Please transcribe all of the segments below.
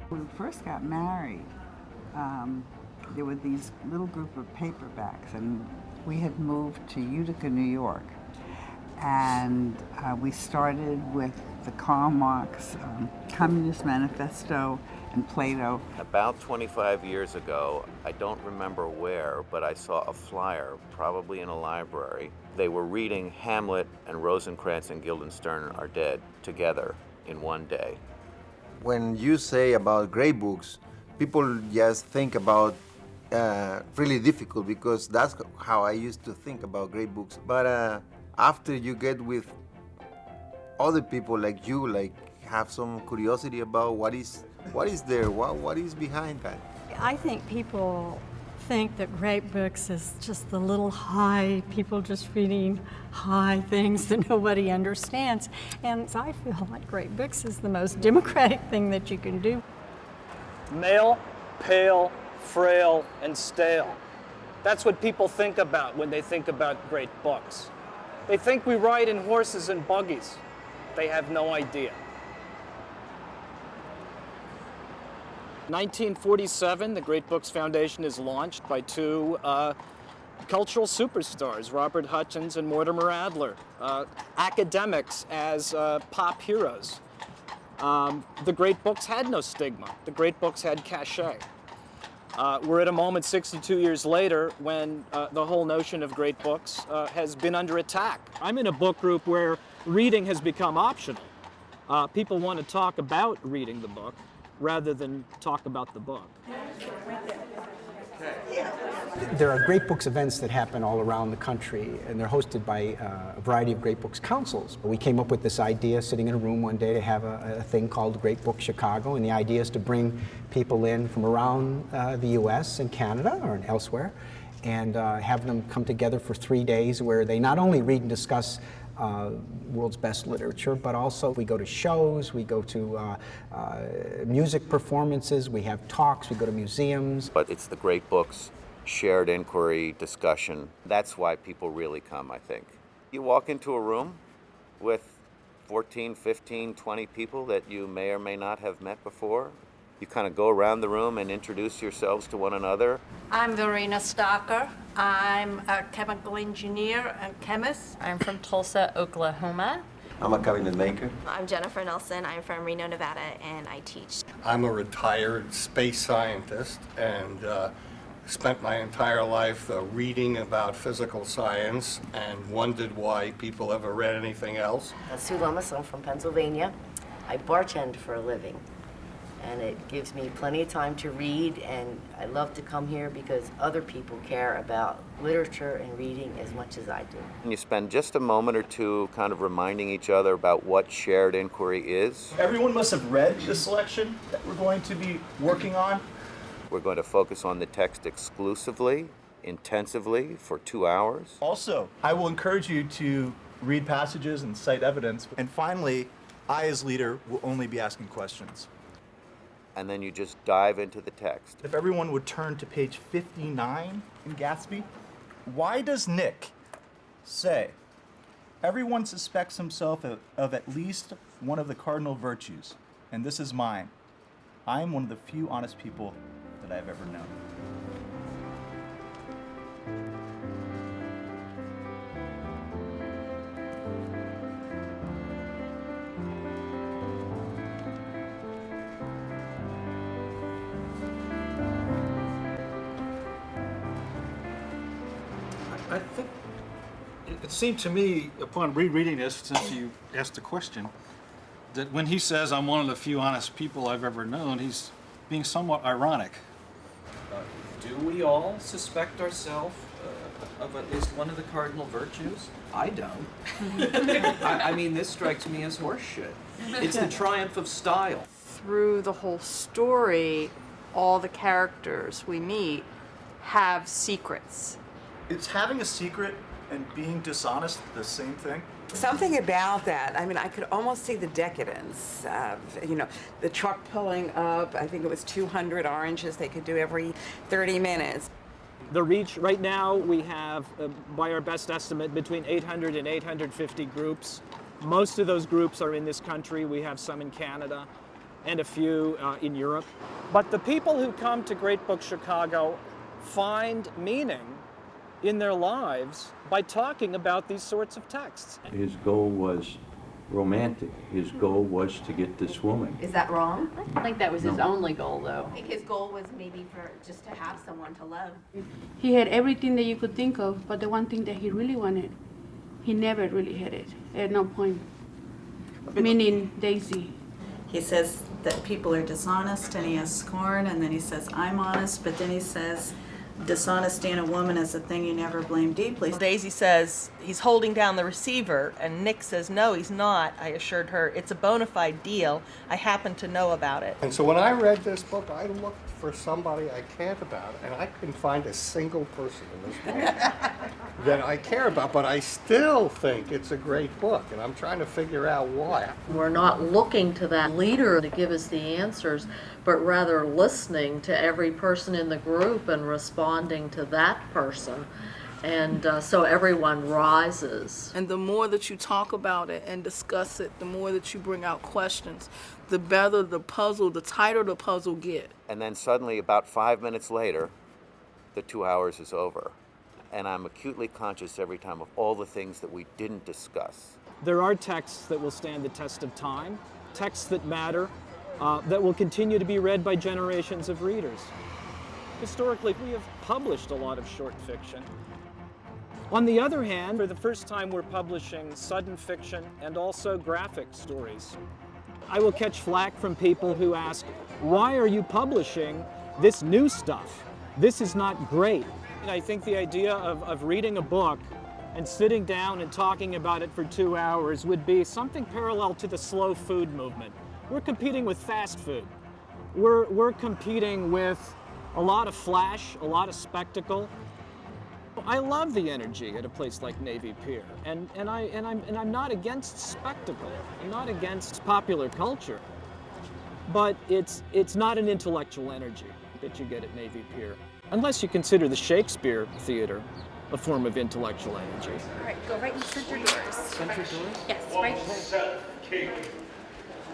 When we first got married, there were these little group of paperbacks, and we had moved to Utica, New York. And we started with the Karl Marx Communist Manifesto and Plato. About 25 years ago, I don't remember where, but I saw a flyer, probably in a library. They were reading Hamlet and Rosencrantz and Guildenstern Are Dead together in one day. When you say about great books, people just think about really difficult, because that's how I used to think about great books. But after you get with other people like you, like have some curiosity about what is there, what is behind that. I think people think that great books is just the little high, people just reading high things that nobody understands. And I feel like great books is the most democratic thing that you can do. Male, pale, frail, and stale. That's what people think about when they think about great books. They think we ride in horses and buggies. They have no idea. 1947, the Great Books Foundation is launched by two cultural superstars, Robert Hutchins and Mortimer Adler, academics as pop heroes. The great books had no stigma. The great books had cachet. We're at a moment 62 years later when the whole notion of great books has been under attack. I'm in a book group where reading has become optional. People want to talk about reading the book rather than talk about the book. There are great books events that happen all around the country, and they're hosted by a variety of great books councils. We came up with this idea sitting in a room one day to have a thing called Great Book Chicago, and the idea is to bring people in from around the US and Canada or elsewhere, and have them come together for 3 days where they not only read and discuss world's best literature, but also we go to shows, we go to music performances, we have talks, we go to museums. But it's the great books, shared inquiry, discussion. That's why people really come, I think. You walk into a room with 14, 15, 20 people that you may or may not have met before. You kind of go around the room and introduce yourselves to one another. I'm Verena Stocker. I'm a chemical engineer and chemist. I'm from Tulsa, Oklahoma. I'm a cabinet maker. I'm Jennifer Nelson. I'm from Reno, Nevada, and I teach. I'm a retired space scientist and spent my entire life reading about physical science and wondered why people ever read anything else. Sue Lummis, I'm from Pennsylvania. I bartend for a living, and it gives me plenty of time to read, and I love to come here because other people care about literature and reading as much as I do. And you spend just a moment or two kind of reminding each other about what shared inquiry is. Everyone must have read the selection that we're going to be working on. We're going to focus on the text exclusively, intensively, for 2 hours. Also, I will encourage you to read passages and cite evidence. And finally, I, as leader, will only be asking questions. And then you just dive into the text. If everyone would turn to page 59 in Gatsby, why does Nick say, everyone suspects himself of at least one of the cardinal virtues, and this is mine. I am one of the few honest people that I've ever known. I think it seemed to me, upon rereading this, since you asked the question, that when he says, I'm one of the few honest people I've ever known, he's being somewhat ironic. Do we all suspect ourselves of at least one of the cardinal virtues? I don't. I mean, this strikes me as horseshit. It's the triumph of style. Through the whole story, all the characters we meet have secrets. Is having a secret and being dishonest the same thing? Something about that. I mean, I could almost see the decadence of, the truck pulling up. I think it was 200 oranges they could do every 30 minutes. The reach, right now, we have, by our best estimate, between 800 and 850 groups. Most of those groups are in this country. We have some in Canada. and a few in Europe. But the people who come to Great Book Chicago find meaning in their lives by talking about these sorts of texts. His goal was romantic. His goal was to get this woman. Is that wrong? I think that was his No. only goal, though. I think his goal was maybe for just to have someone to love. He had everything that you could think of, but the one thing that he really wanted, he never really had it at no point. Meaning Daisy. He says that people are dishonest and he has scorn, and then he says, I'm honest, but then he says, dishonesty in a woman is a thing you never blame deeply. Daisy says he's holding down the receiver, and Nick says, no, he's not. I assured her, it's a bona fide deal. I happen to know about it. And so when I read this book, I looked for somebody I cared about, and I couldn't find a single person in this book that I care about, but I still think it's a great book, and I'm trying to figure out why. We're not looking to that leader to give us the answers, but rather listening to every person in the group and responding to that person. And so everyone rises. And the more that you talk about it and discuss it, the more that you bring out questions, the better the puzzle, the tighter the puzzle get. And then suddenly, about 5 minutes later, the 2 hours is over. And I'm acutely conscious every time of all the things that we didn't discuss. There are texts that will stand the test of time, texts that matter, that will continue to be read by generations of readers. Historically, we have published a lot of short fiction. On the other hand, for the first time, we're publishing sudden fiction and also graphic stories. I will catch flack from people who ask, why are you publishing this new stuff? This is not great. And I think the idea of reading a book and sitting down and talking about it for 2 hours would be something parallel to the slow food movement. We're competing with fast food. We're competing with a lot of flash, a lot of spectacle. I love the energy at a place like Navy Pier, and I'm not against spectacle. I'm not against popular culture, but it's not an intellectual energy that you get at Navy Pier, unless you consider the Shakespeare Theater a form of intellectual energy. All right, go right in center doors. Center doors? Yes, right. King.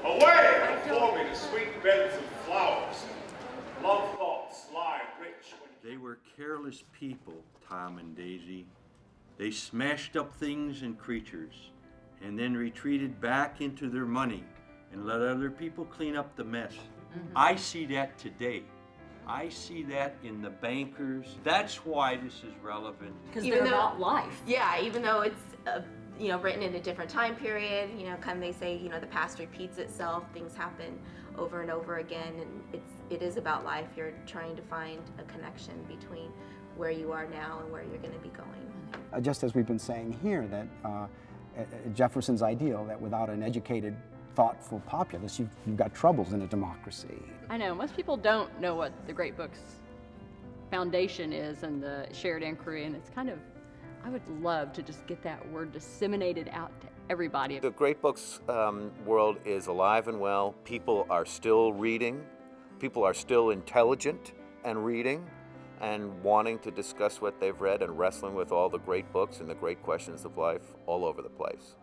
Away before me the sweet beds of flowers. Love thoughts lie rich. They were careless people, Tom and Daisy. They smashed up things and creatures and then retreated back into their money and let other people clean up the mess. I see that today. I see that in the bankers. That's why this is relevant. Because they're about life. Yeah, even though it's written in a different time period, come they say, the past repeats itself, things happen over and over again, and it is about life. You're trying to find a connection between where you are now and where you're going to be going. Just as we've been saying here, that Jefferson's ideal that without an educated, thoughtful populace, you've got troubles in a democracy. I know, most people don't know what the Great Books foundation is and the shared inquiry, and it's kind of, I would love to just get that word disseminated out to everybody. The Great Books world is alive and well. People are still reading. People are still intelligent and reading and wanting to discuss what they've read and wrestling with all the great books and the great questions of life all over the place.